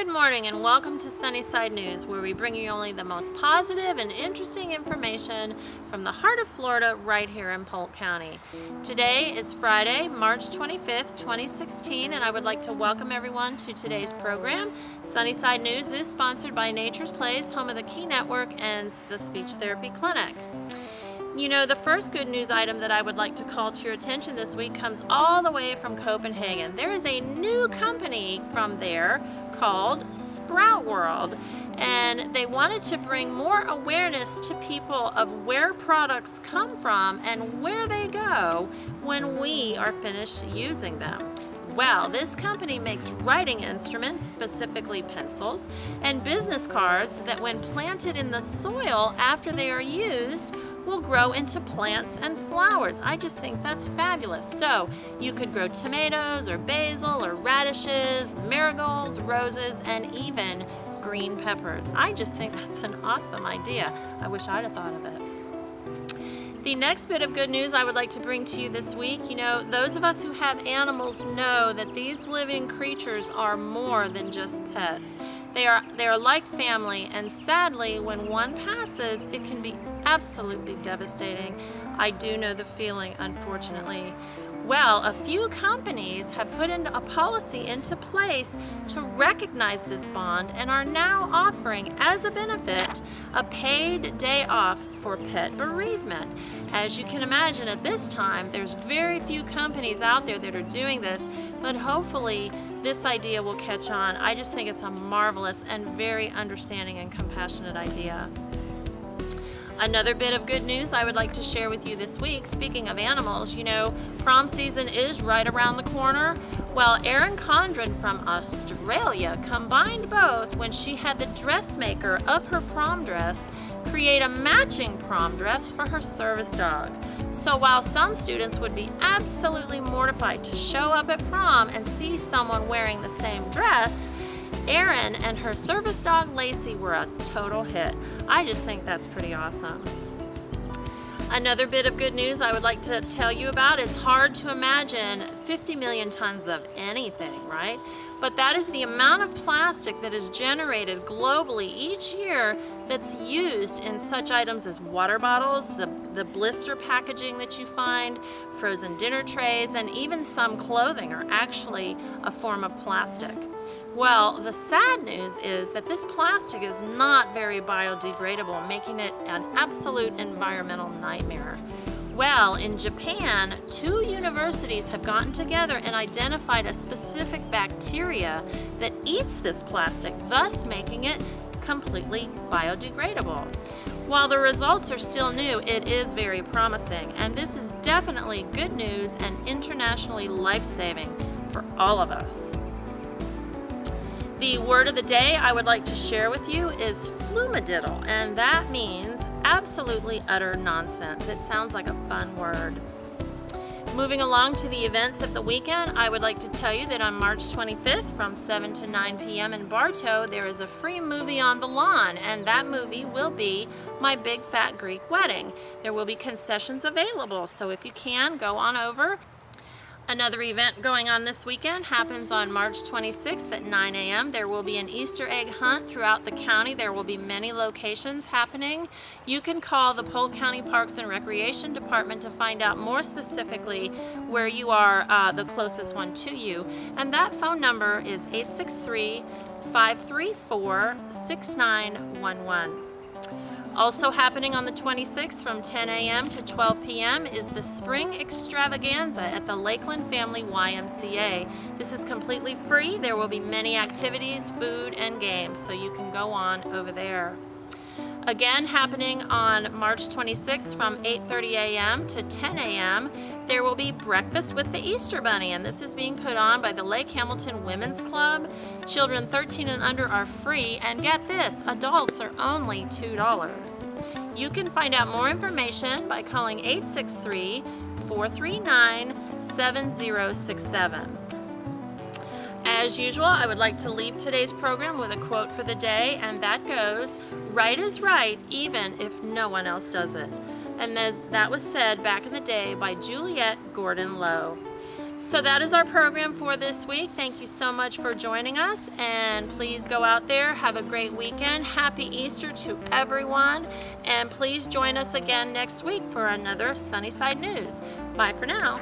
Good morning and welcome to Sunnyside News, where we bring you only the most positive and interesting information from the heart of Florida right here in Polk County. Today is Friday, March 25th, 2016, and I would like to welcome everyone to today's program. Sunnyside News is sponsored by Nature's Place, home of the Key Network and the Speech Therapy Clinic. You know, the first good news item that I would like to call to your attention this week comes all the way from Copenhagen. There is a new company from there called Sprout World, and they wanted to bring more awareness to people of where products come from and where they go when we are finished using them. Well, this company makes writing instruments, specifically pencils, and business cards that when planted in the soil after they are used will grow into plants and flowers. I just think that's fabulous. So you could grow tomatoes or basil or radishes, marigolds, roses, and even green peppers. I just think that's an awesome idea. I wish I'd have thought of it. The next bit of good news I would like to bring to you this week, you know, those of us who have animals know that these living creatures are more than just pets. They are like family, and sadly, when one passes, it can be absolutely devastating. I do know the feeling, unfortunately. Well, a few companies have put a policy into place to recognize this bond and are now offering, as a benefit, a paid day off for pet bereavement. As you can imagine, at this time, there's very few companies out there that are doing this, but hopefully this idea will catch on. I just think it's a marvelous and very understanding and compassionate idea. Another bit of good news I would like to share with you this week, speaking of animals, you know, prom season is right around the corner. Well, Erin Condren from Australia combined both when she had the dressmaker of her prom dress create a matching prom dress for her service dog. So while some students would be absolutely mortified to show up at prom and see someone wearing the same dress, Erin and her service dog Lacey were a total hit. I just think that's pretty awesome. Another bit of good news I would like to tell you about, it's hard to imagine 50 million tons of anything, right? But that is the amount of plastic that is generated globally each year that's used in such items as water bottles, the blister packaging that you find, frozen dinner trays, and even some clothing are actually a form of plastic. Well, the sad news is that this plastic is not very biodegradable, making it an absolute environmental nightmare. Well, in Japan, 2 universities have gotten together and identified a specific bacteria that eats this plastic, thus making it completely biodegradable. While the results are still new, it is very promising, and this is definitely good news and internationally life-saving for all of us. The word of the day I would like to share with you is flumadiddle, and that means absolutely utter nonsense. It sounds like a fun word. Moving along to the events of the weekend, I would like to tell you that on March 25th from 7 to 9 p.m. in Bartow, there is a free movie on the lawn, and that movie will be My Big Fat Greek Wedding. There will be concessions available, so if you can, go on over. Another event going on this weekend happens on March 26th at 9 a.m. There will be an Easter egg hunt throughout the county. There will be many locations happening. You can call the Polk County Parks and Recreation Department to find out more specifically where you are, the closest one to you. And that phone number is 863-534-6911. Also happening on the 26th from 10 a.m. to 12 p.m. is the Spring Extravaganza at the Lakeland Family YMCA. This is completely free. There will be many activities, food, and games, so you can go on over there. Again, happening on March 26th from 8:30 a.m. to 10 a.m., there will be Breakfast with the Easter Bunny, and this is being put on by the Lake Hamilton Women's Club. Children 13 and under are free, and get this, adults are only $2. You can find out more information by calling 863-439-7067. As usual, I would like to leave today's program with a quote for the day, and that goes, "Right is right, even if no one else does it." And that was said back in the day by Juliette Gordon Lowe. So that is our program for this week. Thank you so much for joining us, and please go out there, have a great weekend. Happy Easter to everyone, and please join us again next week for another Sunnyside News. Bye for now.